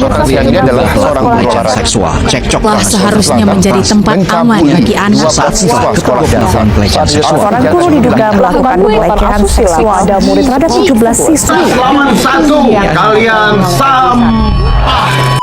Dia adalah seorang guru seksual. Cekcok telah seharusnya menjadi tempat aman bagi anak saat siswa sekolah melakukan pelecehan seksual. Seorang guru diduga melakukan pelecehan seksual pada murid terhadap 17 siswi. Paslon 1, kalian sampah.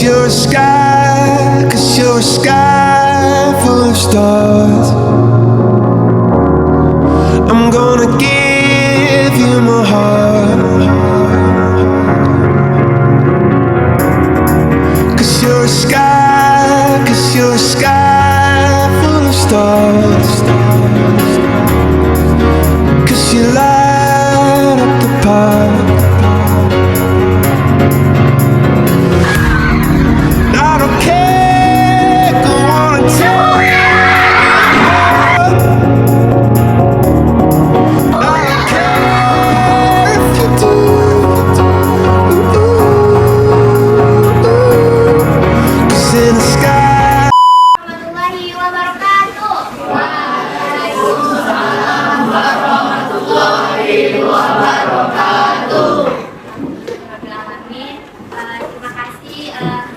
You're a sky full of stars. I'm gonna give you my heart. 'Cause you're a sky full of stars. 'Cause you light up the park.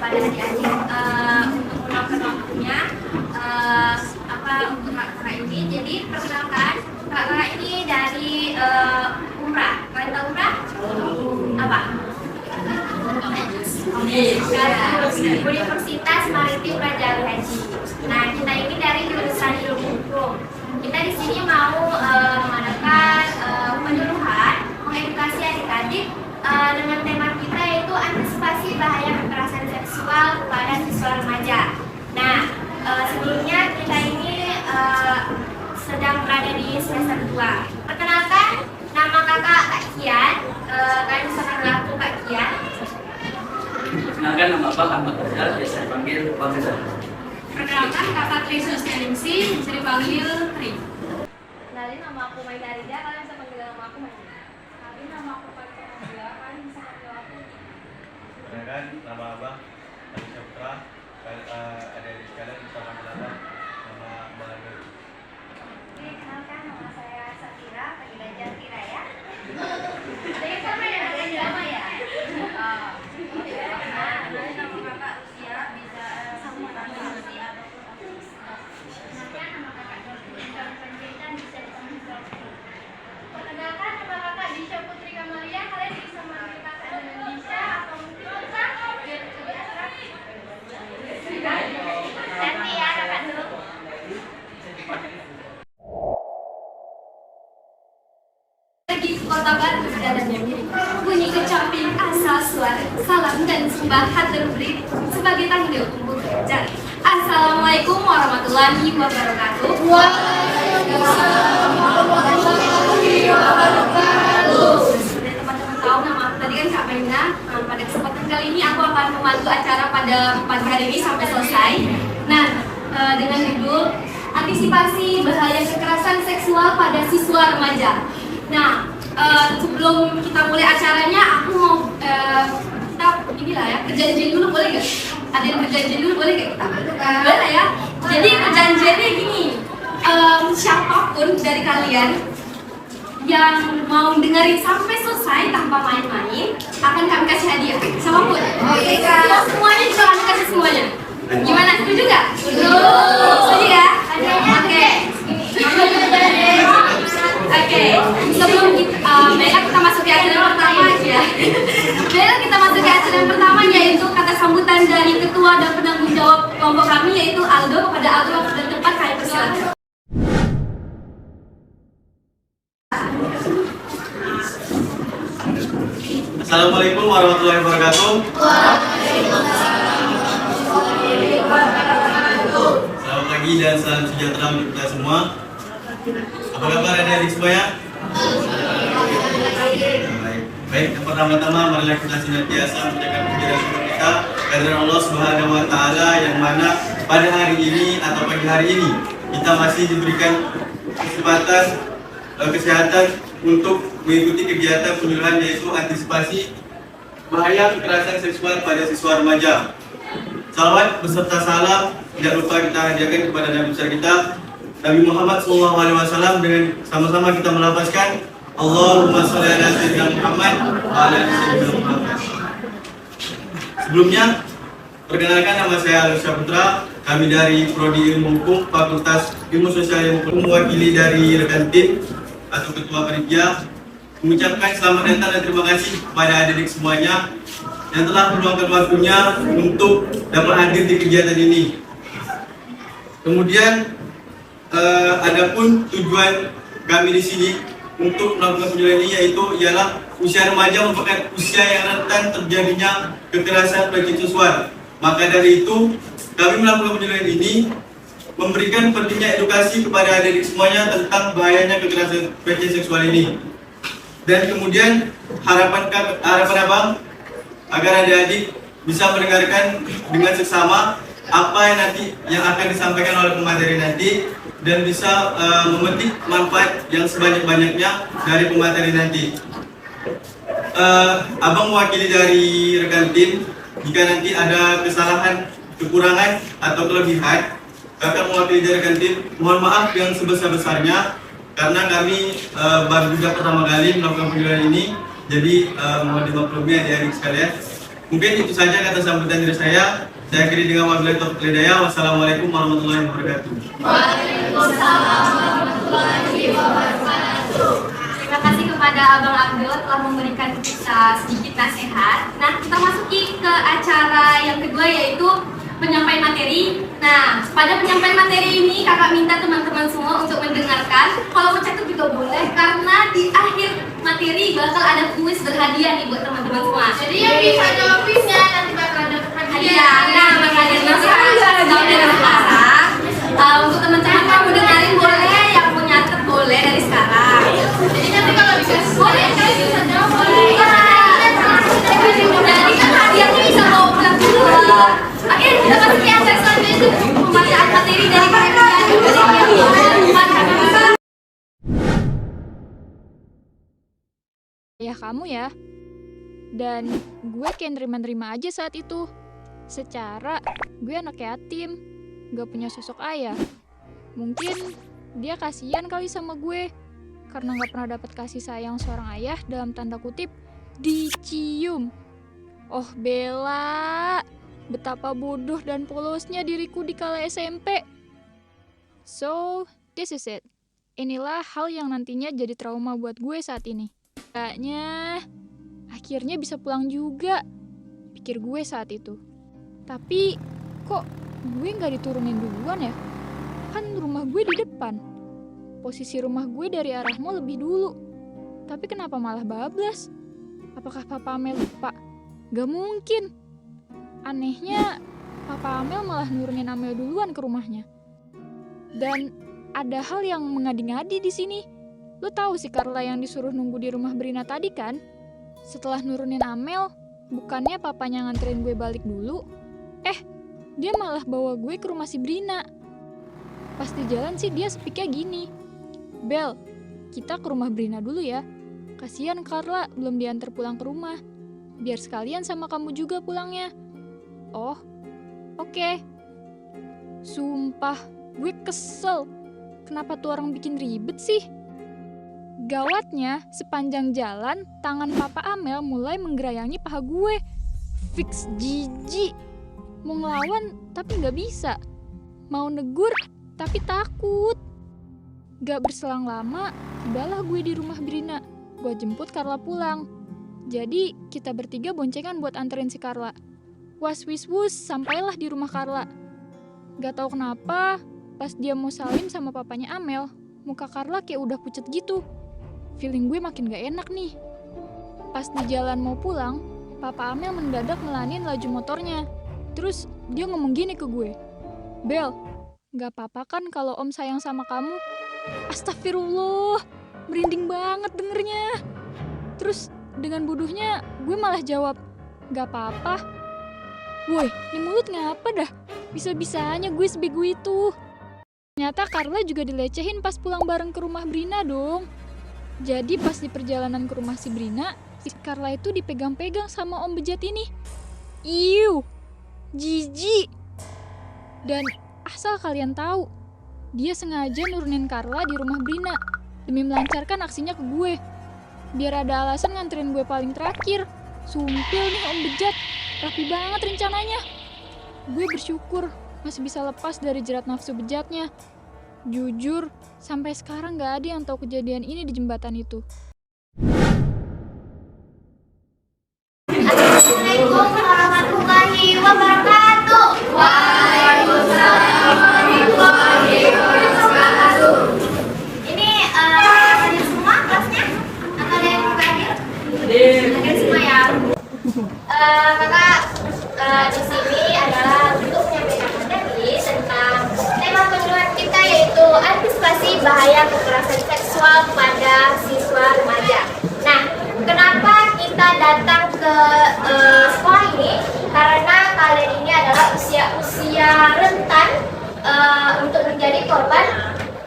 Kepada adik-adik untuk meluangkan waktunya untuk kakak ini. Jadi perkenalkan, kakak ini dari Umrah. Kalian tahu Umrah? Apa? Universitas Maritim Raja Ali Haji. Nah, kita ini dari jurusan ilmu hukum. Kita di sini mau mengadakan penyuluhan, mengedukasi adik-adik dengan tema kita yaitu antisipasi bahaya kekerasan seksual kepada siswa remaja. Nah, sebelumnya kita ini sedang berada di semester 2. Perkenalkan, nama kakak Kak Kian. Kalian bisa panggil aku Kak Kian. Perkenalkan, nama Abah Ahmad Rizal, biasa dipanggil Bang Rizal. Perkenalkan, kakak Trisus Ningsih, bisa dipanggil Tri. Kenalin, nama aku Maida Rida, kalian bisa panggil nama aku Maida. Kenalin, nama aku Fatima Nabila, kalian bisa panggil aku Tika. Perkenalkan, nama Abah Ali Syafra, adik-adik sekalian bisa panggil Abah nama Balagir. Oke, kenalkan, nama saya Safira, panggil aja Tira ya. Saya sama ya, sama ya. Kenalin, nama kakak Usia, bisa sama nama Usia ataupun Otis. Kenalkan, nama kakak Dorothy, dalam penjelitan bisa dipanggil Dorothy. Perkenalkan, nama kakak Disha Putri Kamalia, kalian bisa manggil kakak dengan Disha atau mungkin Disha biar lebih akrab. Nanti ya kakak dulu. Pergi ke kota Batu dalam bunyi kecamping asal suara salam dan sembah hatur beri sebagai tanggung jawab. Assalamualaikum warahmatullahi wabarakatuh. kali ini aku akan memandu acara pada pagi hari ini sampai selesai. Nah, dengan judul antisipasi bahaya kekerasan seksual pada siswa remaja. Nah, sebelum kita mulai acaranya, aku mau kita inilah ya, perjanjian dulu boleh nggak? Ada yang perjanjian dulu boleh nggak kita? Boleh ya. Jadi perjanjiannya gini, siapapun dari kalian yang mau dengerin sampai selesai tanpa main-main akan kami kasih hadiah. Siapapun. Oke, semuanya juga kami kasih semuanya. Gimana, setuju nggak? Setuju ya? Oke. Oke, sebelum kita masuk ke acara pertama aja. Kita masuk ke acara yang pertama, yaitu kata sambutan dari ketua dan penanggung jawab kelompok kami, yaitu Aldo. Kepada Aldo yang sudah tempat kami persilakan. Assalamualaikum warahmatullahi wabarakatuh. Selamat pagi dan salam sejahtera untuk kita semua. Apa kabar adik-adik semuanya? Baik, yang pertama-tama marilah kita senantiasa menjaga puji dan syukur kita kehadirat Allah Subhanahu wa taala, yang mana pada hari ini atau pagi hari ini kita masih diberikan kesempatan kesehatan untuk mengikuti kegiatan penyuluhan, yaitu antisipasi bahaya kekerasan seksual pada siswa remaja. Salawat beserta salam tidak lupa kita hadiahkan kepada Nabi besar kita Nabi Muhammad SAW, dengan sama-sama kita melafazkan Allahumma sholli ala sayyidina Muhammad wa ala ali sayyidina Muhammad. Sebelumnya, perkenalkan, nama saya Aldo Saputra. Kami dari Prodi Ilmu Hukum Fakultas Ilmu Sosial yang mewakili dari rekan tim atau ketua panitia mengucapkan selamat datang dan terima kasih kepada adik-adik semuanya yang telah meluangkan waktunya untuk dapat hadir di kegiatan ini. Kemudian adapun tujuan kami di sini untuk melakukan penyuluhan ini ialah usia remaja merupakan usia yang rentan terjadinya kekerasan pelecehan seksual. Maka dari itu kami melakukan penyuluhan ini memberikan pentingnya edukasi kepada adik-adik semuanya tentang bahayanya kekerasan pelecehan seksual ini. Dan kemudian harapan abang agar adik-adik bisa mendengarkan dengan seksama apa yang nanti yang akan disampaikan oleh pemateri nanti, dan bisa memetik manfaat yang sebanyak-banyaknya dari pemateri nanti. Abang mewakili dari rekan tim. Jika nanti ada kesalahan, kekurangan atau kelebihan, kakak mewakili dari rekan tim, mohon maaf yang sebesar-besarnya, karena kami baru juga pertama kali melakukan penyuluhan ini. Jadi mohon dimaklumi adik-adik sekalian. Mungkin itu saja kata sambutan dari saya. Saya akhiri dengan wabillahi taufiq wal hidayah. Wassalamualaikum warahmatullahi wabarakatuh. Waalaikumsalam warahmatullahi wabarakatuh. Terima kasih kepada Abang Abdul telah memberikan kita sedikit nasihat. Nah, kita masuki ke acara yang kedua, yaitu penyampaian materi. Nah, pada penyampaian materi ini kakak minta teman-teman semua untuk mendengarkan. Kalau mau catat juga boleh, karena di akhir materi bakal ada kuis berhadiah nih buat teman-teman semua. Jadi yang bisa jawab kuisnya nanti bakal dapat hadiah. Nah, makanya untuk teman-teman kamu dengerin boleh, yang mau nyatet boleh dari sekarang. Jadi nanti kalau bisa Boleh, kalian bisa jawab boleh. Jadi kan hadiahnya bisa bawa pulang juga. Oke, kita masuk ke acara selanjutnya, itu pembacaan materi dari kalian. Ya kamu ya. Dan gue kayak nerima-nerima aja saat itu. Secara gue anak yatim, gak punya sosok ayah. Mungkin dia kasihan kali sama gue, karena gak pernah dapat kasih sayang seorang ayah, dalam tanda kutip dicium. Oh Bella, betapa bodoh dan polosnya diriku di kala SMP. So, this is it. Inilah hal yang nantinya jadi trauma buat gue saat ini. Kayaknya akhirnya bisa pulang juga, pikir gue saat itu. Tapi kok gue gak diturunin duluan ya? Kan rumah gue di depan. Posisi rumah gue dari arah mall lebih dulu. Tapi kenapa malah bablas? Apakah Papa Amel lupa? Gak mungkin. Anehnya Papa Amel malah nurunin Amel duluan ke rumahnya. Dan ada hal yang mengadi-ngadi di sini. Lo tahu si Carla yang disuruh nunggu di rumah Brina tadi kan? Setelah nurunin Amel, Bukannya papanya nganterin gue balik dulu, dia malah bawa gue ke rumah si Brina. Pas di jalan sih dia speak-nya gini, "Bel, kita ke rumah Brina dulu ya. Kasihan Carla belum diantar pulang ke rumah. Biar sekalian sama kamu juga pulangnya." Oh, oke. Sumpah, gue kesel. Kenapa tuh orang bikin ribet sih? Gawatnya, sepanjang jalan, tangan Papa Amel mulai menggerayangi paha gue. Fix jijik. Mau ngelawan, tapi nggak bisa. Mau negur, tapi takut. Gak berselang lama, tibalah gue di rumah Brina buat jemput Carla pulang. Jadi, kita bertiga boncengan buat anterin si Carla. Was-wis-wus, sampailah di rumah Carla. Gak tahu kenapa, pas dia mau salim sama papanya Amel, muka Carla kayak udah pucet gitu. Feeling gue makin gak enak nih. Pas di jalan mau pulang, Papa Amel mendadak ngelanin laju motornya. Terus dia ngomong gini ke gue, "Bel, gak apa-apa kan kalau Om sayang sama kamu?" Astagfirullah, merinding banget dengernya. Terus dengan bodohnya gue malah jawab, "Gak apa-apa." Woi, ini mulut ngapa dah? Bisa-bisanya gue sebego itu. Ternyata Carla juga dilecehin pas pulang bareng ke rumah Brina dong. Jadi pas di perjalanan ke rumah si Brina, si Carla itu dipegang-pegang sama Om bejat ini. Iu, jijik. Dan asal kalian tahu, dia sengaja nurunin Carla di rumah Brina demi melancarkan aksinya ke gue. Biar ada alasan nganterin gue paling terakhir. Sumpil nih Om bejat, rapi banget rencananya. Gue bersyukur masih bisa lepas dari jerat nafsu bejatnya. Jujur, sampai sekarang gak ada yang tahu kejadian ini di jembatan itu. Assalamualaikum warahmatullahi wabarakatuh. Waalaikumsalam warahmatullahi wabarakatuh. Ini kalian semua kelasnya? Atau ada yang hadir? Hadir semua ya. Kakak di sini adalah untuk menyampaikan materi tentang tema penjualan kita, yaitu antisipasi bahaya kekerasan seksual pada siswa remaja. Nah, kenapa kita datang ke sekolah ini? Karena kalian ini adalah usia rentan untuk menjadi korban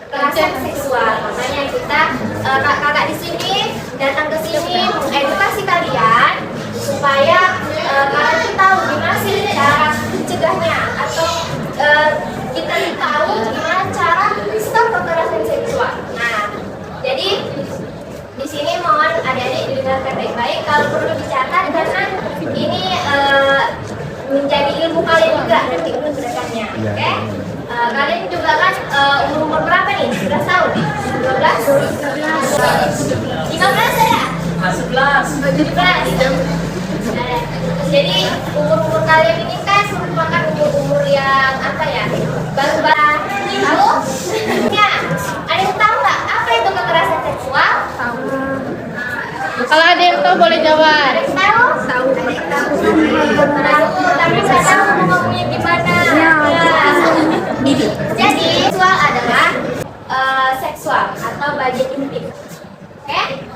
kekerasan seksual. Makanya kita kakak di sini datang ke sini mengedukasi kalian supaya kalian tahu gimana sih cara mencegahnya, atau kita tahu gimana cara stop kekerasan seksual. Nah, jadi di sini mohon adik-adik didengarkan baik-baik. Kalau perlu dicatat karena ini menjadi ilmu kalian juga nanti untuk kedepannya. Oke? Kalian juga kan umur berapa nih? 11 tahun? 12? 15 ya? 11. Jadi umur kalian ini kan merupakan umur yang apa ya? Baru-baru tahu? Ya, ada yang tahu nggak apa itu kekerasan seksual? Tahu. Kalau ada yang tahu boleh jawab. Ada yang tahu? Tahu. Tapi nggak tahu ngomongnya gimana. Ya. Jadi seksual adalah seksual atau bagian intim. Oke?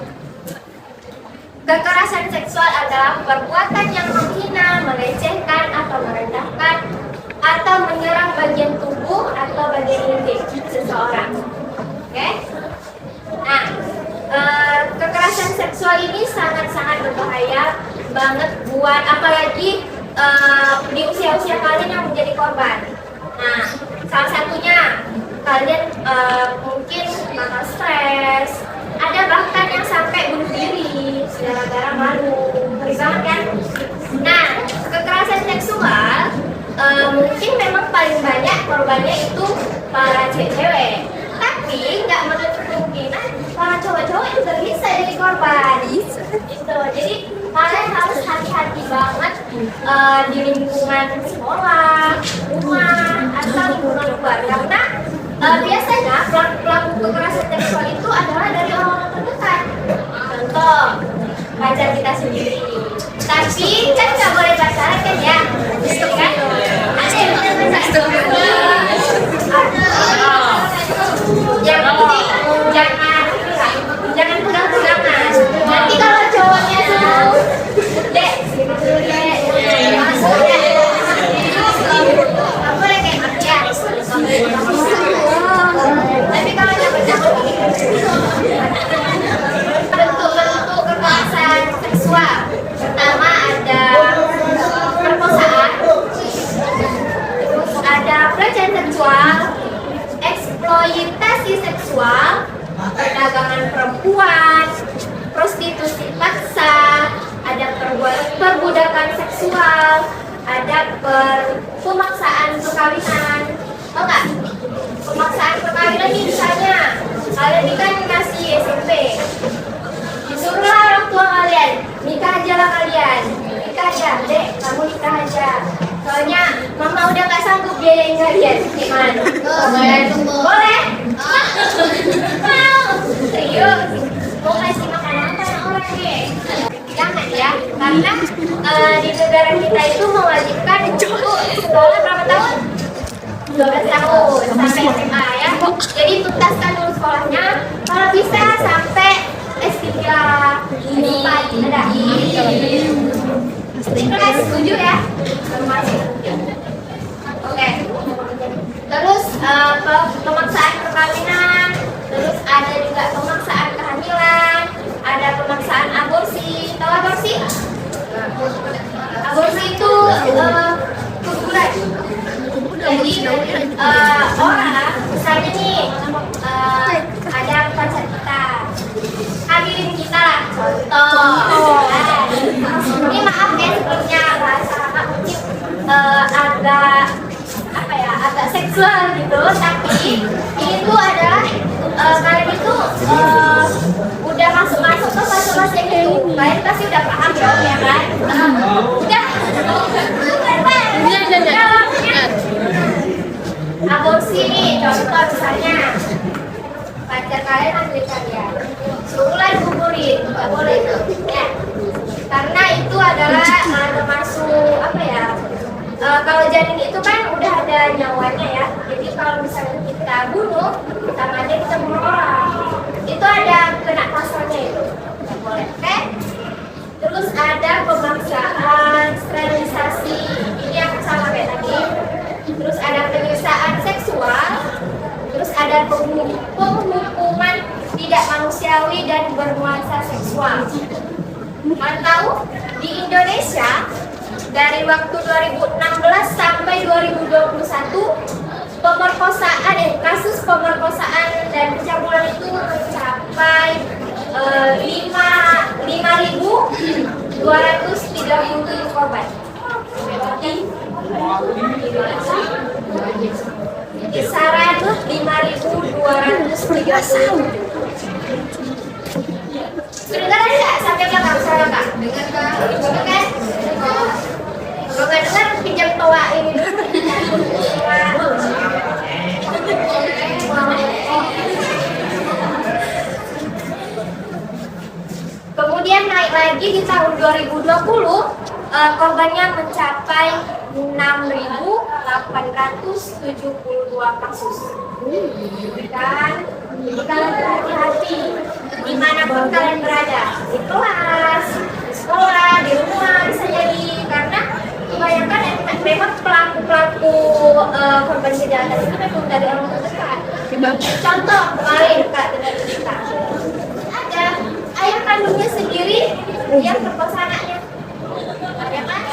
Kekerasan seksual adalah perbuatan yang menghina, melecehkan, atau merendahkan, atau menyerang bagian tubuh atau bagian intim seseorang. Oke? Nah, kekerasan seksual ini sangat-sangat berbahaya banget buat apalagi di usia-usia kalian yang menjadi korban. Nah, salah satunya kalian mungkin bakal stres. Ada bahkan yang sampai bunuh diri gara-gara malu, ngeri banget kan? Nah, kekerasan seksual mungkin memang paling banyak korbannya itu para cewek-cewek, tapi nggak menutup kemungkinan para cowok-cowok juga bisa jadi korban. Gitu. Jadi kalian harus hati-hati banget di lingkungan sekolah, rumah, atau lingkungan luar, karena biasanya pelaku kekerasan seksual itu adalah dari orang-orang terdekat. Contoh, pacar kita sendiri. Tapi kan nggak boleh pacaran kan ya? Gitu kan? Ada yang jangan pegang-pegangan. Nanti kalau cowoknya tahu, dek, eksploitasi seksual, perdagangan perempuan, prostitusi paksa, ada perbudakan seksual, ada pemaksaan perkawinan. Tau nggak? Pemaksaan perkawinan ini misalnya kalian ini kan masih SMP, disuruhlah orang tua kalian nikah aja lah kalian, nikah aja, dek kamu nikah aja. Soalnya mama udah nggak sanggup biayain kalian. Gimana? Boleh? Mau? Serius? Mau kasih makan apa orang nih? Jangan ya, karena di negara kita itu mewajibkan untuk sekolah berapa tahun? 12 tahun sampai SMA ya. Jadi tuntaskan dulu sekolahnya. Kalau bisa sampai S3, S4 ada. Kelas 7 ya. Oke. Terus pemaksaan perkawinan, terus ada juga pemaksaan kehamilan, ada pemaksaan aborsi. Tahu aborsi? Aborsi itu keguguran. Jadi orang misalnya nih ada pacar kita, hadirin kita lah, contoh. Ini maaf ya sebelumnya bahasa mungkin agak apa ya, agak seksual gitu, tapi ini tuh adalah kalian itu udah masuk ke fase itu, kalian pasti udah paham dong ya kan? Udah. Aborsi nih, contoh misalnya pacar kalian ambil kalian, suruhlah gugurin, nggak boleh tuh, ya. Karena itu adalah termasuk apa ya? Kalau janin itu kan udah ada nyawanya ya, jadi kalau misalnya kita bunuh, sama aja kita bunuh orang. Itu ada kena pasalnya itu, nggak boleh, oke? Terus ada pemaksaan sterilisasi, ini yang sama kayak tadi. Terus ada penyiksaan seksual, terus ada penghukuman tidak manusiawi dan bernuansa seksual. Kalian tahu di Indonesia dari waktu 2016 sampai 2021 kasus pemerkosaan dan pencabulan itu mencapai 5.237 korban. Kisaran 5.237. Kedengaran nggak sampai belakang saya kak? Dengar kak? Dengar kan? Kalau nggak dengar pinjam toa ini dulu. Kemudian naik lagi di tahun 2020, korbannya mencapai 6.872 kasus. Dan kalian berhati-hati dimanapun kalian berada, di kelas, di sekolah, di rumah bisa jadi, karena kebanyakan memang pelaku korban kejahatan itu memang dari orang terdekat. Contoh kemarin kak dengan kita ada ayah kandungnya sendiri yang perkosa anaknya, ya kan?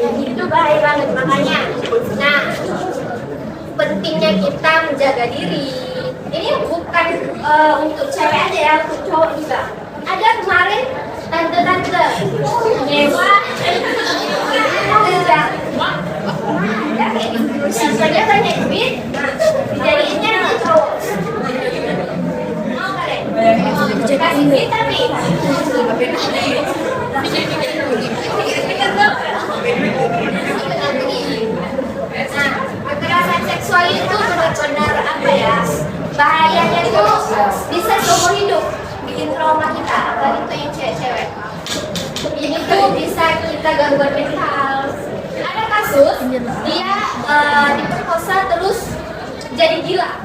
Itu bahaya banget, makanya. Nah, pentingnya kita menjaga diri. Ini bukan untuk cewek aja ya, untuk cowok juga. Ada kemarin tante-tante nyewa ada kayak gitu, saja banyak duit, dijadiinnya untuk cowok. Mau kalian? Kasih duit tapi nah, kekerasan seksual itu benar-benar apa ya, bahayanya itu bisa seumur hidup, bikin trauma kita, apalagi itu yang cewek-cewek. Ini tuh bisa kita gangguan mental. Ada kasus dia diperkosa terus jadi gila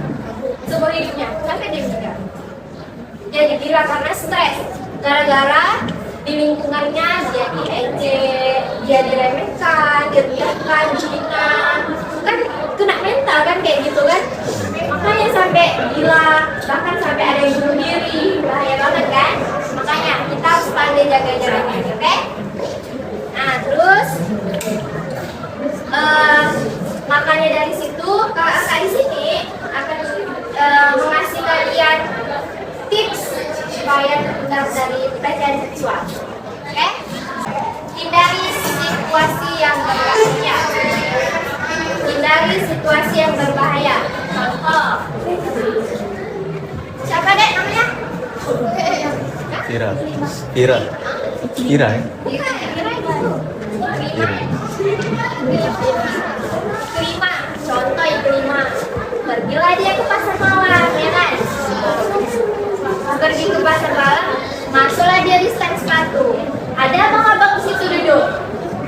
seumur hidupnya sampai dia meninggal. Jadi gila karena stres, gara-gara di lingkungannya dia diejek, dia diremehkan, dia dibiarkan, dihina, kan kena mental kan kayak gitu kan, makanya sampai gila, bahkan sampai ada yang bunuh diri, bahaya banget kan, makanya kita harus pandai jaga jaraknya, oke? Nah terus makanya dari situ kakak di sini akan mengasih kalian tips supaya terhindar dari pelecehan seksual. Oke? Hindari situasi yang berbahaya. Hindari situasi yang berbahaya. Contoh. Siapa dek namanya? Kira ya? Kira itu. Kelima, contoh yang kelima. Pergilah dia ke pasar malam, ya kan? Pergi ke pasar malam, masuklah dia di stand sepatu. Ada abang-abang di situ duduk.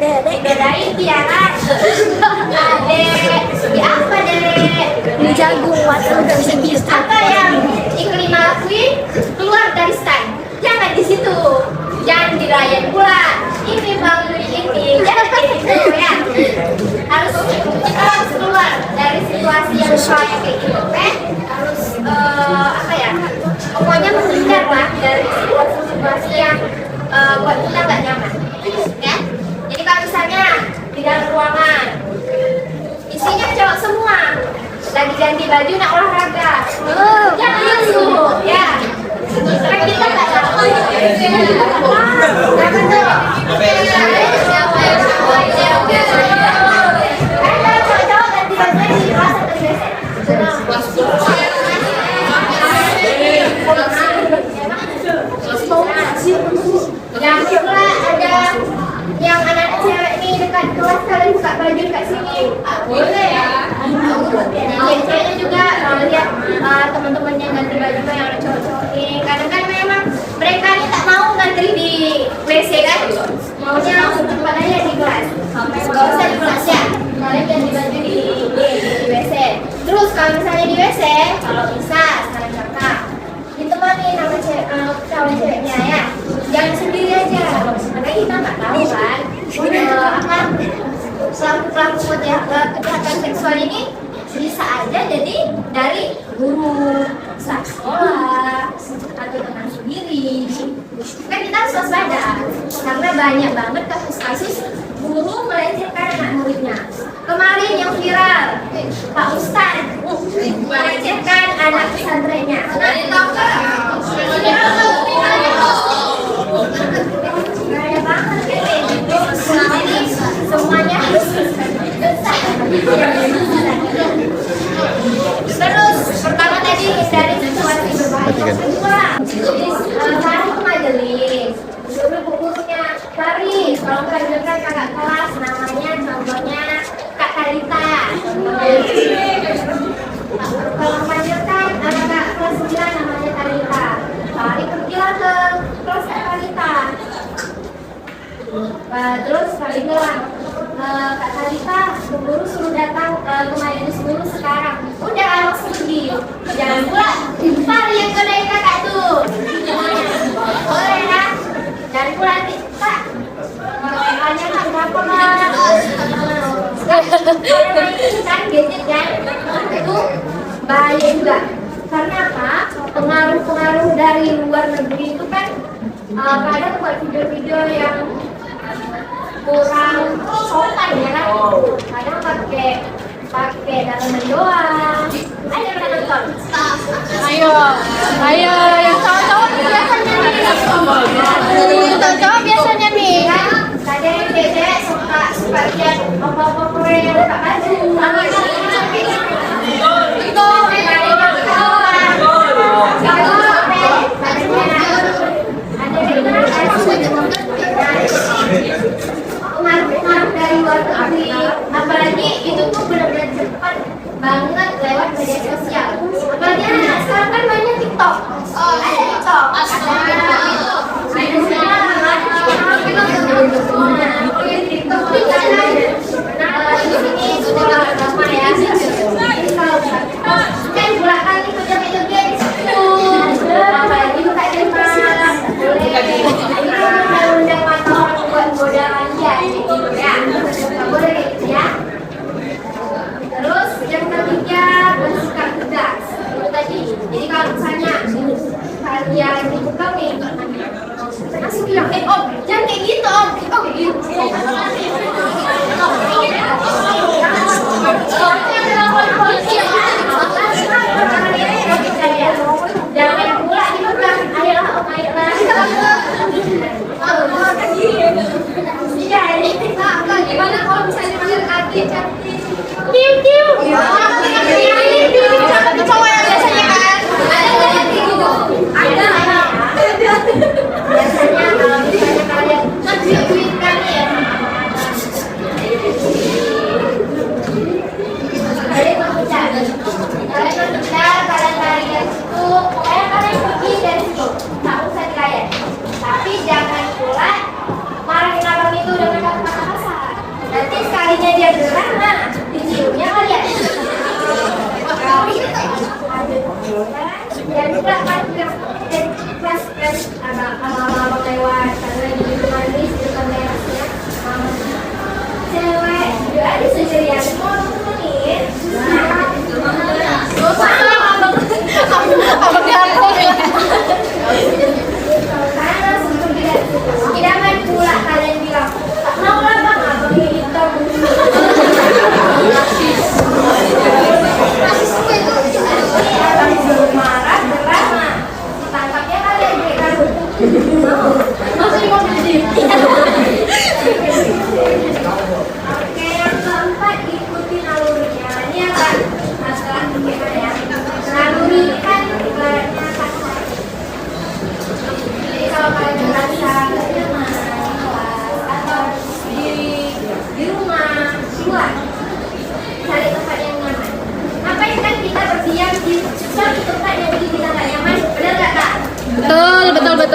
Bedain Tiara. Adek, ya apa dek? Ini jagung, water udah bisa. Apa yang Iklima lakuin? Keluar dari stand. Jangan di situ. Jangan dirayain pula. Ini bang ini, jangan gitu ya. Kita harus keluar dari situasi yang berbahaya kayak gitu, oke? Harus apa ya? Pokoknya menghindar lah dari situasi yang buat kita nggak nyaman, ya. Jadi kalau misalnya di dalam ruangan isinya cowok semua, lagi ganti baju nak olahraga, jangan masuk, ya. Kan kita nggak tahu. Yang kedua ada yang anak cewek ini dekat kelas kalian buka baju dekat sini, boleh ya. Yang ceweknya juga lihat teman-temannya ganti baju yang ada cowok-cowok ini. Kadang-kadang memang mereka ini tak mau ngantri di WC kan, maunya langsung tempat aja di kelas. Gak usah di kelas ya, kalian ganti baju di WC. Terus kalau misalnya di WC, kalau bisa saling kakak ditemani sama calon ceweknya ya, jangan sendiri aja, karena kita nggak tahu kan pelaku kejahatan seksual ini bisa aja jadi dari guru saat sekolah atau teman sendiri. Kan kita harus waspada karena banyak banget kasus-kasus guru melecehkan anak muridnya. Kemarin yang viral Pak Ustadz melecehkan anak pesantrennya. Semuanya harus terus pertama tadi dari situasi berbahaya. Mari ke majelis, guru-gurunya cari. Kalau kalian dekat kakak kelas namanya contohnya Kak Talita. Kalau memanggilkan anak kelas 9 namanya Talita, cari pergilah ke kelas Kak Talita. Terus kali bilang, Kak Talita, guru suruh datang ke majelis guru sekarang. Udah langsung pergi. Jangan pula cari yang godain kakak tuh. Boleh ya? Jangan pula nanti, Kak. Hanya Kak berapa Kak? Kalau main kan gadget kan, itu bahaya juga. Karena apa? Pengaruh-pengaruh dari luar negeri itu kan kadang buat video-video yang kurang sopan ya kan, kadang pakai dalaman doang. Ayo kita nonton. Ayo yang cowok-cowok biasanya nih. Cowok-cowok biasanya nih. Tadi yang cewek suka lihat apa-apa Korea yang buka baju. Itu pengaruh dari luar negeri, apalagi itu tuh benar-benar cepat banget lewat media sosial. Apalagi anak sekarang kan mainnya TikTok. Ada TikTok, ada TikTok di sini sekolah agama ya.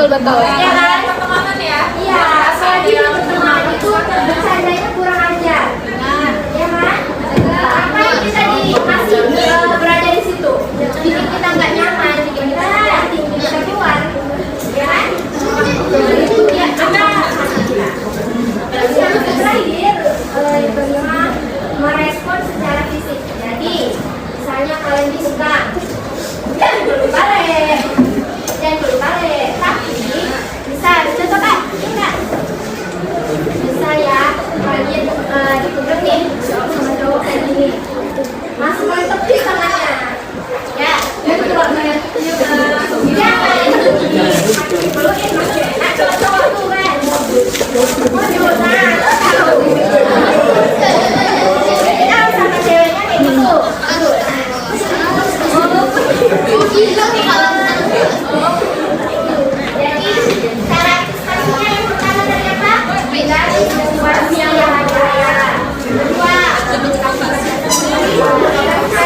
betul. Ya kan? Pertemanan ya? Iya, apalagi di pertemanan itu bercandanya kurang ajar. Ya kan? Apa yang kita masih berada di situ bikin kita nggak nyaman, bikin kita hati, bikin kita keluar. Ya kan? Ya, terus yang terakhir, yang kelima, merespon secara fisik. Jadi, misalnya kalian dibuka, jangan perlu balik, tapi bisa contoh kan? Enggak. Bisa ya, kalian dipegang nih sama cowok kayak gini, masuk ke tepi tangannya, ya, dan keluar banyak juga. Jangan dipelukin, masih enak cowok tuh kan. Nah, sama ceweknya kayak gitu. Jadi cara antisipasinya yang pertama dari apa? Dari situasi yang bahaya. Kedua, melakukan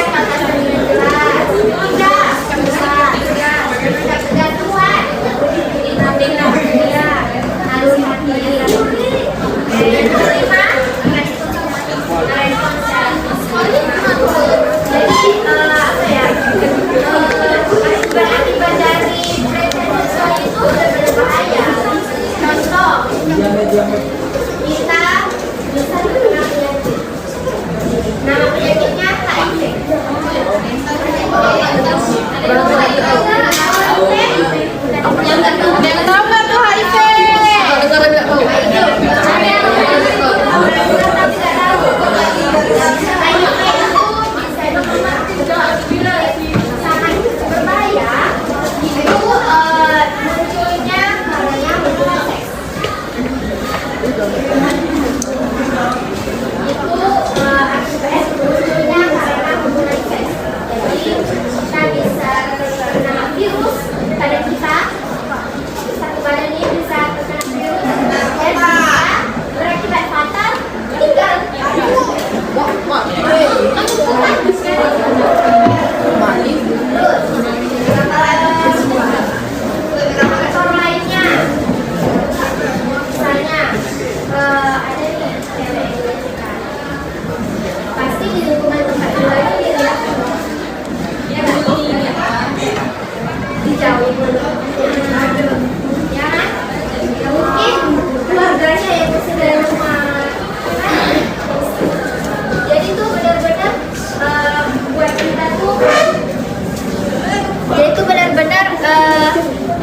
kata-kata dengan jelas. Tiga, kegaduhan. Benar-benar dia harus hati. Yang kelima, merespon secara fisik. Jadi apa ya? Akibat dari pelecehan seksual itu benar-benar bahaya. Contoh, kita bisa terkena penyakit. Nama penyakitnya HIV. Yang tahu nggak tuh HIV?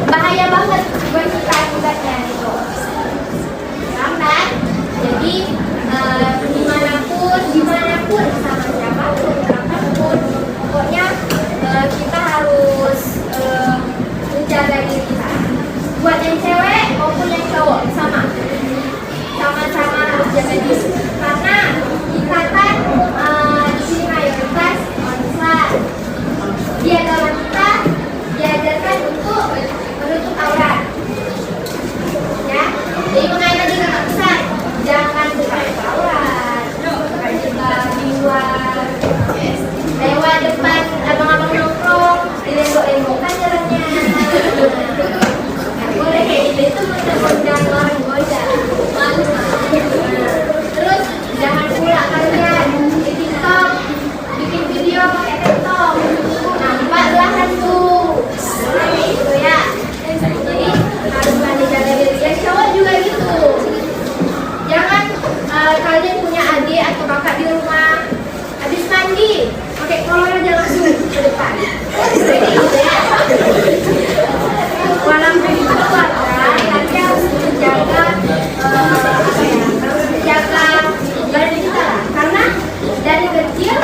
Bahaya banget buat kita akibatnya gitu. Lambat. Jadi dimanapun sama siapapun, kapanpun, pokoknya kita harus menjaga diri kita. Buat yang cewek maupun yang cowok sama-sama harus jaga diri. Karena kita kan di sini mayoritas Islam. Di agama kita diajarkan untuk menutup aurat, ya. Jadi makanya tadi kakak pesan, jangan buka aurat, buka di luar, lewat depan abang-abang nongkrong, dilembok-lembokkan jalannya. Nggak boleh kayak gitu, itu mengundang orang goda, malu. Terus jangan pula kalian di TikTok bikin video pakai TikTok, nampaklah hantu. Gitu ya. Jadi harus pandai jaga diri. Yang cowok juga gitu. Jangan kalian punya adik atau kakak di rumah, habis mandi pakai kolor aja langsung ke depan. Jadi gitu ya. Walaupun itu keluarga, tapi harus menjaga badan kita lah. Karena dari kecil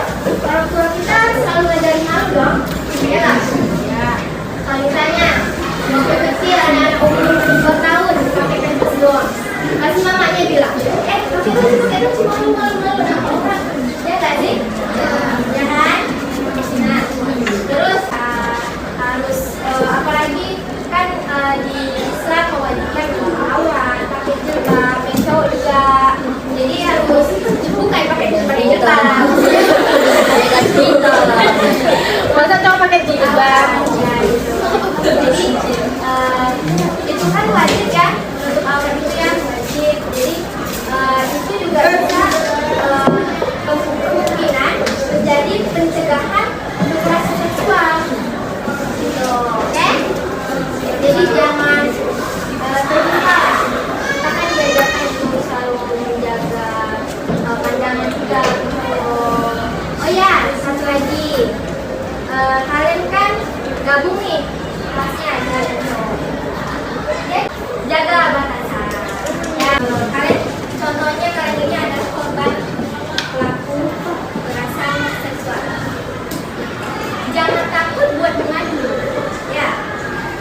orang tua kita selalu ngajarin malu dong. Ya lah. Kalau misalnya waktu kecil anak umur 2 tahun pakai pampers doang, pasti mamanya bilang, pakai dong cuma malu-malu orang, ya nggak sih? Ya kan? Nah, terus harus apalagi kan di Islam mewajibkan buka aurat, pakai jilbab, yang cowok juga, jadi harus bukan pakai jilbab, masa cowok pakai jilbab? Jadi itu pencegahan kekerasan seksual. Gitu, oke? Jadi jangan terbuka. Kita kan diajarkan untuk selalu menjaga pandangan juga. Oh ya, satu lagi. Kalian kan gabung nih kelasnya ada cowok. Oke? Jaga batasan. Ya, kalian contohnya kalian ini adalah korban pelaku kekerasan seksual. Jangan takut buat mengadu. Ya,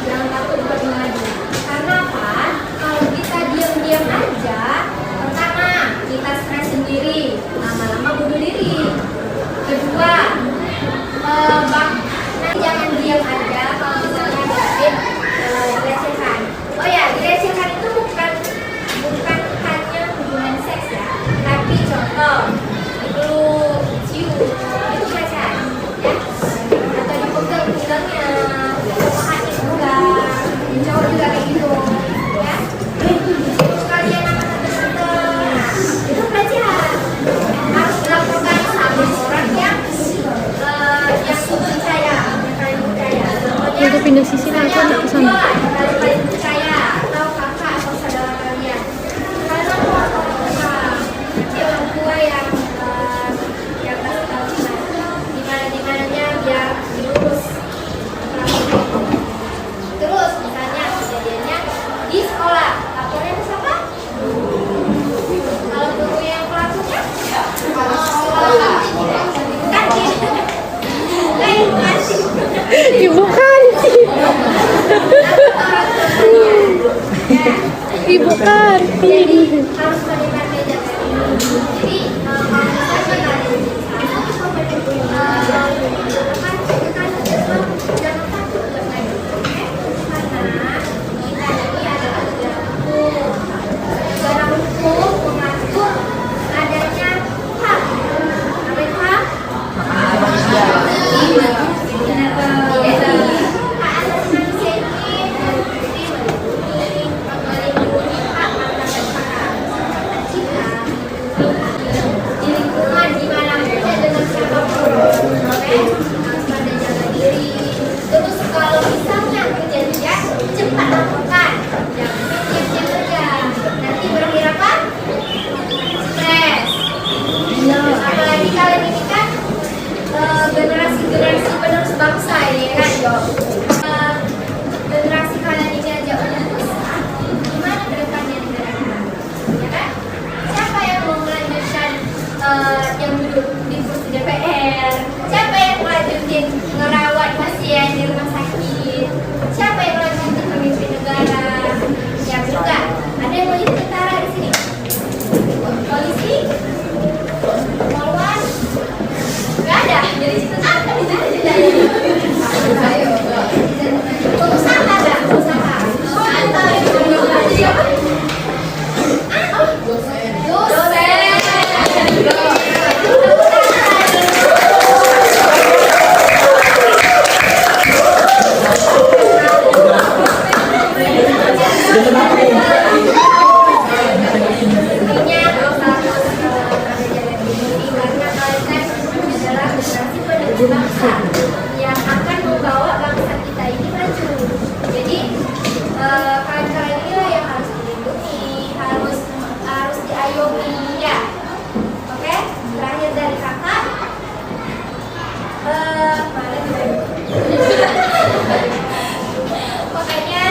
jangan takut buat mengadu. Karena apa? Kalau kita diam-diam aja, pertama kita stres sendiri, lama-lama bunuh diri. Kedua, nanti jangan diam aja kalau misalnya David dilecehkan. Oh ya, dilecehkan itu bukan hanya hubungan seks ya, tapi contoh itu cium itu pelecehan ya, atau dipegang pinggangnya, pakai juga, cowok juga kayak gitu ya. Terus kalian tante-tante, itu pelecehan, harus dilakukan sama orang yang percaya, yang kalian percaya. Contohnya, pindah sisi lah, misalnya orang tua yang kalian percaya, atau kakak atau saudara kalian. Kalian mau nanti orang tua yang kasih tahu gimana-gimananya biar diurus. Terus misalnya kejadiannya di sekolah, lapornya ke siapa? Kalau guru yang pelakunya? Ibu Karti. Ibu Karti. Jadi harus pandai-pandai jaga diri. Jadi kalau misalnya kalian jangan takut buat maju, karena kita ini adalah negara hukum mengatur adanya hak. Apa hak? Apalagi kalian ini kan generasi penerus bangsa ini kan, Jo. Generasi kalian ini aja udah rusak, gimana ke depannya negara kita? Ya kan? Siapa yang mau melanjutkan yang duduk di kursi DPR? Siapa yang melanjutin ngerawat pasien di rumah sakit? Siapa yang melanjutin pemimpin negara? Ya juga. Ada yang mau jadi tentara di sini? Polisi? Polwan? Gak ada. Jadi situ apa di sana jadi? Usaha nggak? Usaha. Siapa? Bangsa yang akan membawa bangsa kita ini maju. Jadi kalian-kalian inilah yang harus dilindungi, harus diayomi ya. Oke? Terakhir dari kakak, pokoknya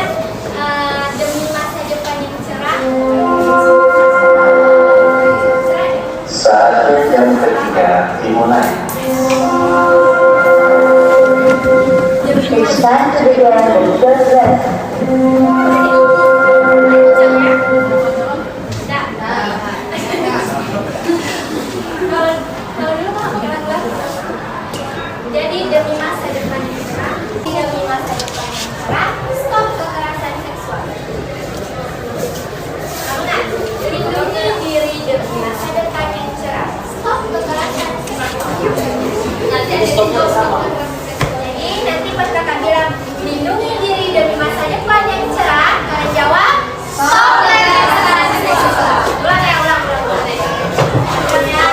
demi masa depan yang cerah. Saat yang ketiga dimulai. It's time to begin the third lesson. Jadi demi masa depan yang cerah, demi masa depan yang cerah, stop kekerasan seksual. Ingat, lindungi diri demi masa depan yang cerah, stop kekerasan seksual. Jadi nanti pas kakak bilang lindungi diri demi masa depan yang cerah, kalian jawab stop kekerasan seksual. Ulang ya, ulang. Ulang ya.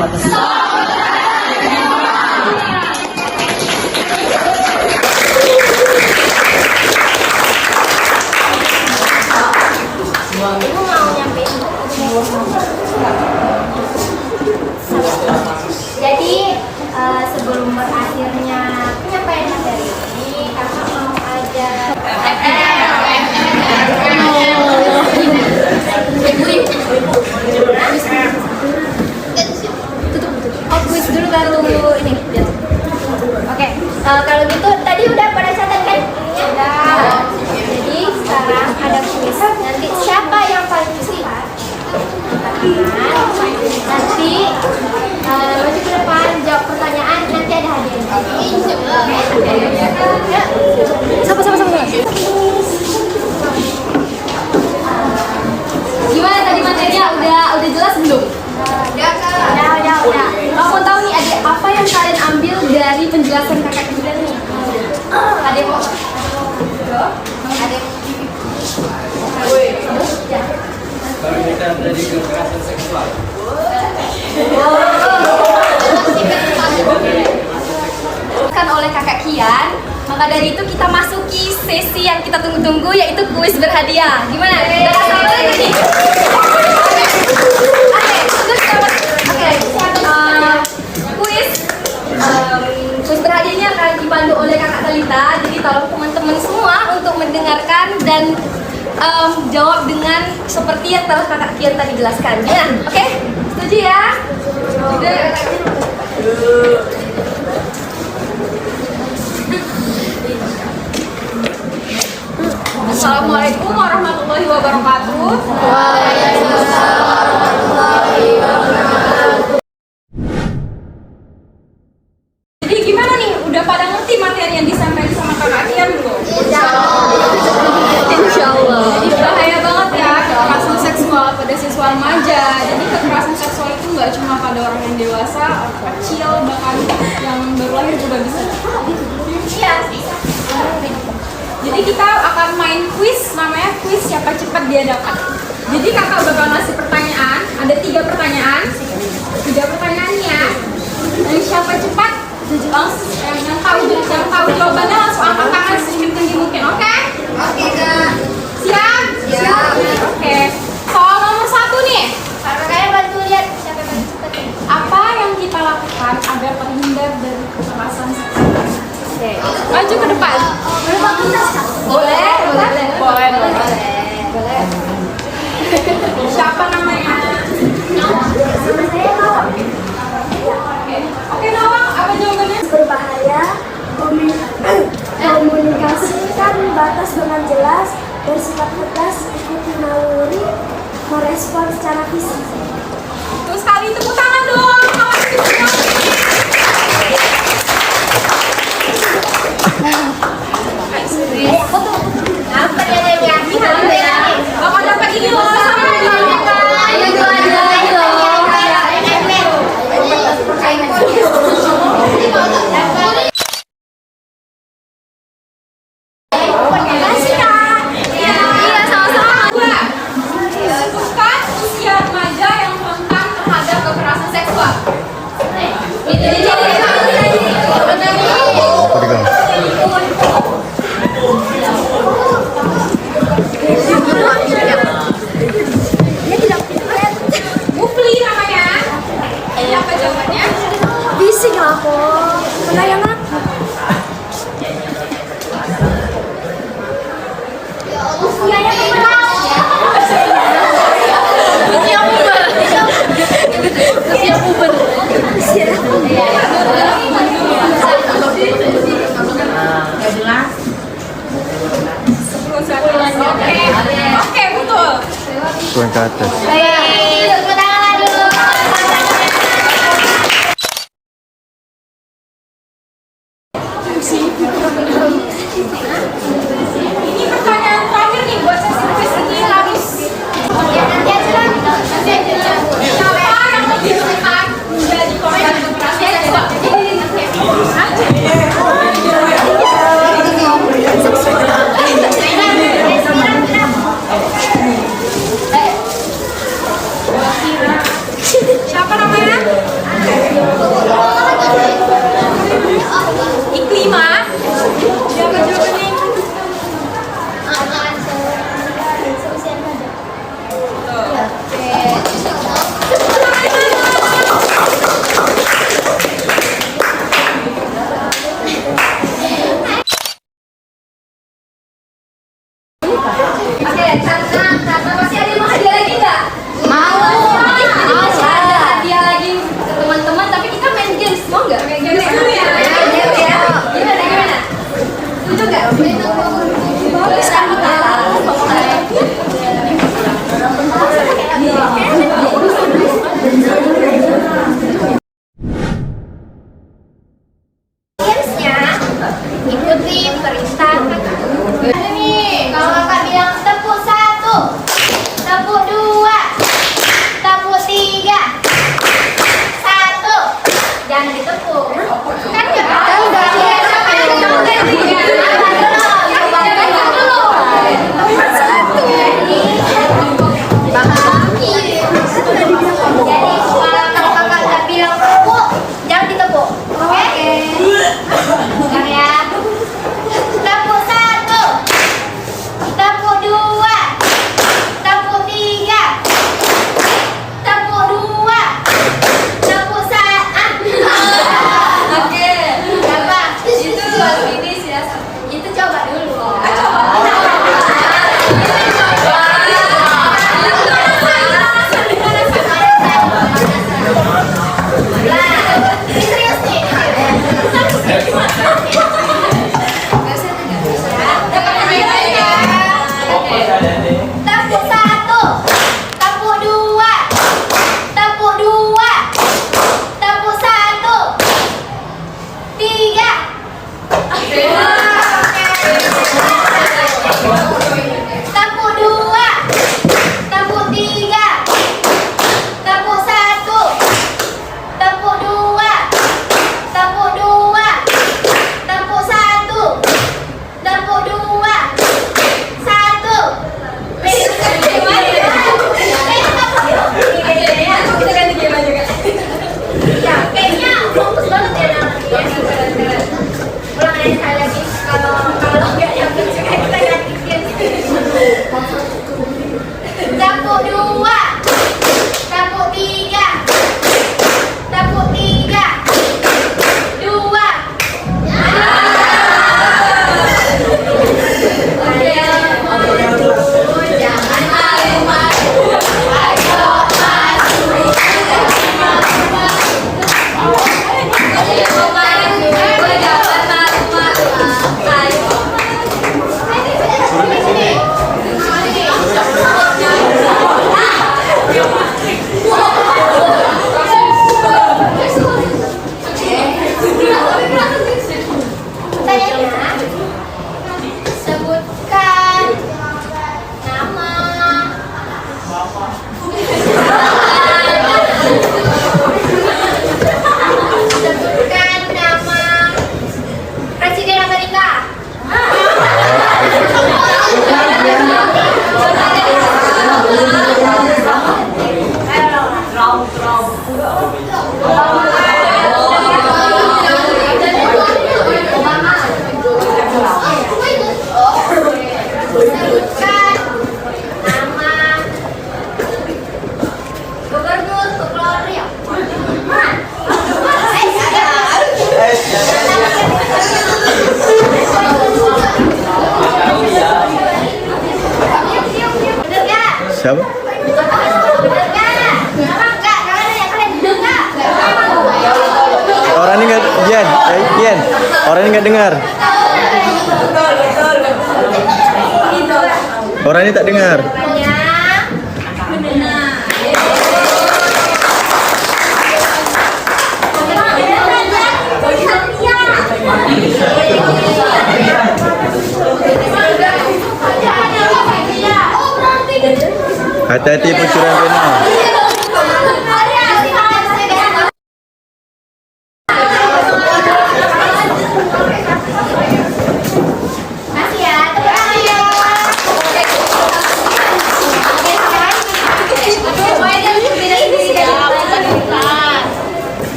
Ibu mau nyampein jadi sebelum berakhirnya penyampaian materi ini kakak mau aja kuis dulu baru ini. Oke, kalau gitu tadi udah pada catat kan? Udah. Jadi sekarang ada kuis. Nanti siapa yang paling cepat? Nanti maju ke depan jawab pertanyaan. Nanti ada hadiah. Sama. Gimana tadi materinya? Udah jelas belum? Udah. Aku tahu nih apa yang kalian ambil dari penjelasan kakak Gibran nih? Ada yang mau? Ada yang Kita dari kekerasan seksual. kan oleh kakak Kian, maka dari itu kita masuki sesi yang kita tunggu-tunggu, yaitu kuis berhadiah. Gimana? Kita kasih lagi nih. Kuis berhadiahnya akan dipandu oleh kakak Talita. Jadi tolong teman-teman semua untuk mendengarkan dan jawab dengan seperti yang telah kakak Kian tadi jelaskan. Ya, oke? Setuju ya? Assalamualaikum warahmatullahi wabarakatuh. Waalaikumsalam warahmatullahi wabarakatuh. Jadi gimana nih? Udah pada ngerti materi yang disampaikan sama kakak Kian belum? Insyaallah. Jadi bahaya banget ya kekerasan seksual pada siswa remaja. Jadi kekerasan seksual itu nggak cuma pada orang yang dewasa, orang kecil, bahkan yang baru lahir juga bisa. Iya. Jadi kita akan main kuis, namanya kuis siapa cepat dia dapat. Jadi kakak bakal ngasih pertanyaan, ada 3 pertanyaan, 3 pertanyaannya. Dan siapa cepat, yang tahu jawabannya langsung angkat tangan setinggi mungkin, oke? Oke kak. Siap? Siap. Oke. Soal nomor 1 nih. Kakaknya bantu lihat siapa yang cepat. Apa yang kita lakukan agar terhindar dari kekerasan seksual? Maju ke depan. Boleh. Siapa namanya? Oke, Nawang, apa jawabannya? Berbahaya, komunikasikan batas dengan jelas, bersifat tegas, ikuti naluri, merespon secara fisik. Terus kali tepuk tangan dong. Apa yang bakal dapat ini loh sama Bising aku, menayang aku. Oke, betul. Turun ke atas. Ini pertanyaan terakhir nih buat sesi kuis ini harus. Nanti aja lah. Siapa yang lebih dekat menjadi korban kekerasan seksual? Siapa namanya? Siapa? Orang ini nggak, Jen, orang ini nggak dengar. Orang ini tak dengar. Hati-hati pencurian pena.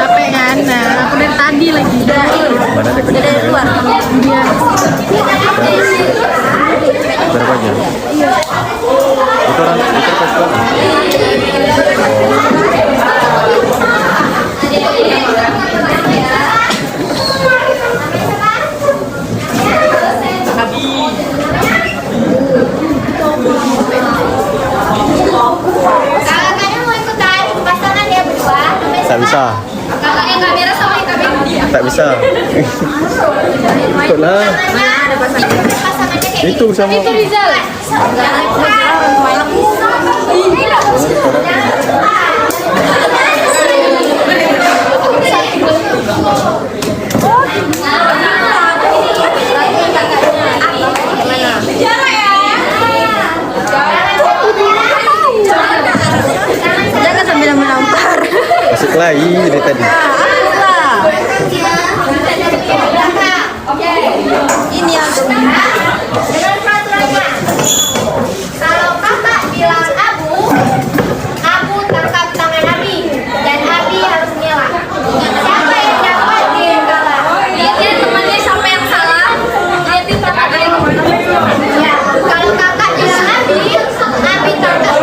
Capek kan? Nah, aku dari tadi lagi. Udah dari luar. Iya. Berapa jam? Iya. Itu orang Kakaknya mau ikutan pasangan ya berdua? tak bisa. Kakaknya nggak merah sama yang kami. Tak bisa. Ikutlah. Ada pasangannya kayak Itu sama. Itu Rizal. Jangan sambil menampar. Masuk lagi dari tadi. Ini yang dengan peraturannya. Kalau kakak bilang Abu, Abu tangkap tangan Abi dan Abi harus mengelak. Siapa yang dapat dia yang kalah? Lihatin temannya siapa yang salah. Lihatin kakak yang ya. Kalau kakak bilang Abi, Abi tangkap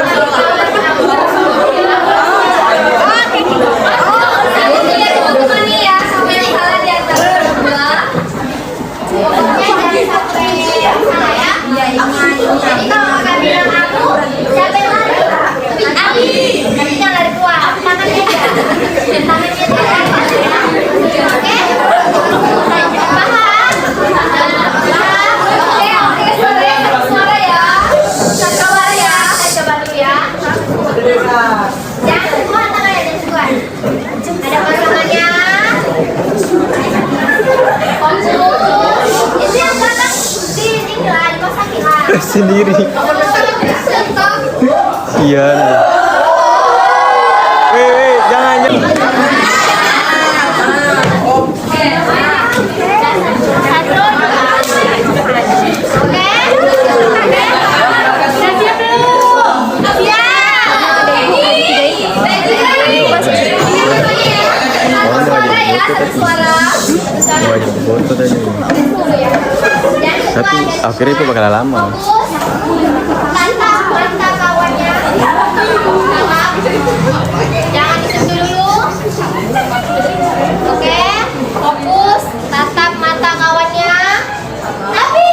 temannya ya, sama yang salah di antara berdua. Pokoknya jangan sampai salah ya. Jadi kalau kakak bilang aku, siapa yang lari? Abi. Tapi jangan lari keluar. Tangannya aja. Tangannya aja. Oke? Paham? Oke. Suara ya. Satu suara ya. Saya coba dulu ya. Jangan keluar tangannya, jangan keluar. Ada pasangannya. Itu yang belakang di ini lah, dipasakin lah. Sendiri. Iya. Jangan. Oke. Siap belum? Siap. ya, satu suara. Satu suara. Banyak foto tadi. Tapi akhirnya itu bakal lama. Fokus. Tatap mata kawannya. Tatap. Jangan disentuh dulu. Oke. Fokus. Tatap mata kawannya. Tapi.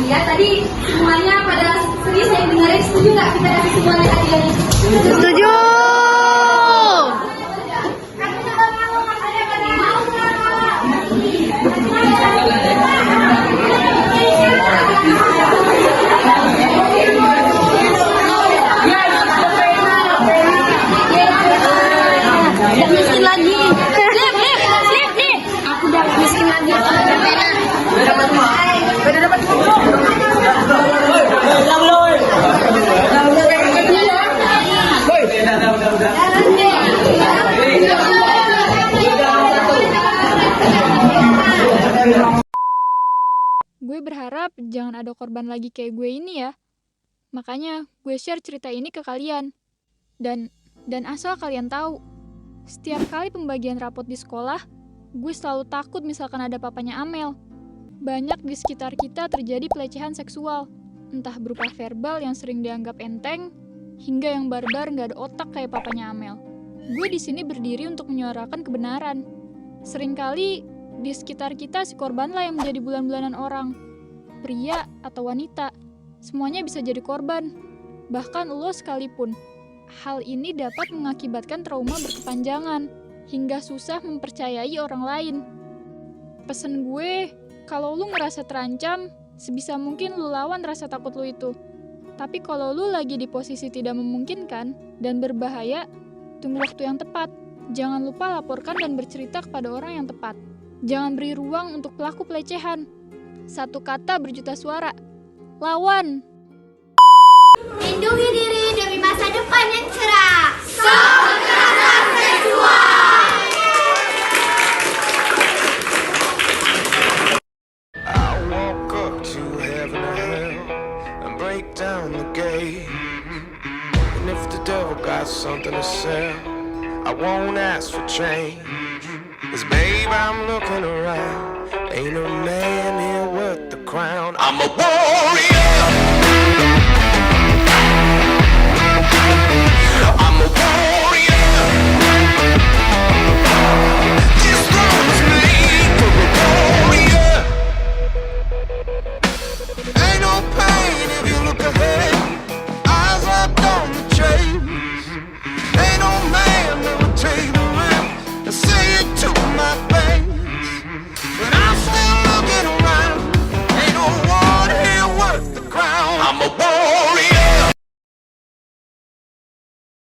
Iya, tadi semuanya pada serius yang dengerin setuju nggak kita kasih semuanya hadiah? Setuju. Kamu juga mau ada bagi mau Udah miskin lagi. Lip nih. Aku udah miskin lagi. Udah pena. Udah dapat Gue berharap jangan ada korban lagi kayak gue ini ya. Makanya gue share cerita ini ke kalian. Dan asal kalian tahu, setiap kali pembagian rapot di sekolah, gue selalu takut misalkan ada papanya Amel. Banyak di sekitar kita terjadi pelecehan seksual, entah berupa verbal yang sering dianggap enteng, hingga yang barbar nggak ada otak kayak papanya Amel. Gue di sini berdiri untuk menyuarakan kebenaran. Seringkali di sekitar kita si korbanlah yang menjadi bulan-bulanan orang. Pria atau wanita, semuanya bisa jadi korban. Bahkan lo sekalipun. Hal ini dapat mengakibatkan trauma berkepanjangan, hingga susah mempercayai orang lain. Pesen gue, kalau lu ngerasa terancam, sebisa mungkin lu lawan rasa takut lu itu. Tapi kalau lu lagi di posisi tidak memungkinkan dan berbahaya, tunggu waktu yang tepat. Jangan lupa laporkan dan bercerita kepada orang yang tepat. Jangan beri ruang untuk pelaku pelecehan. Satu kata berjuta suara. Lawan! lindungi diri demi masa depan yang cerah. Stop kekerasan seksual. I walk up to heaven or hell and break down the gate. And if the devil got something to sell, I won't ask for change. 'Cause babe, I'm looking around. Ain't a man here worth the crown. I'm a warrior.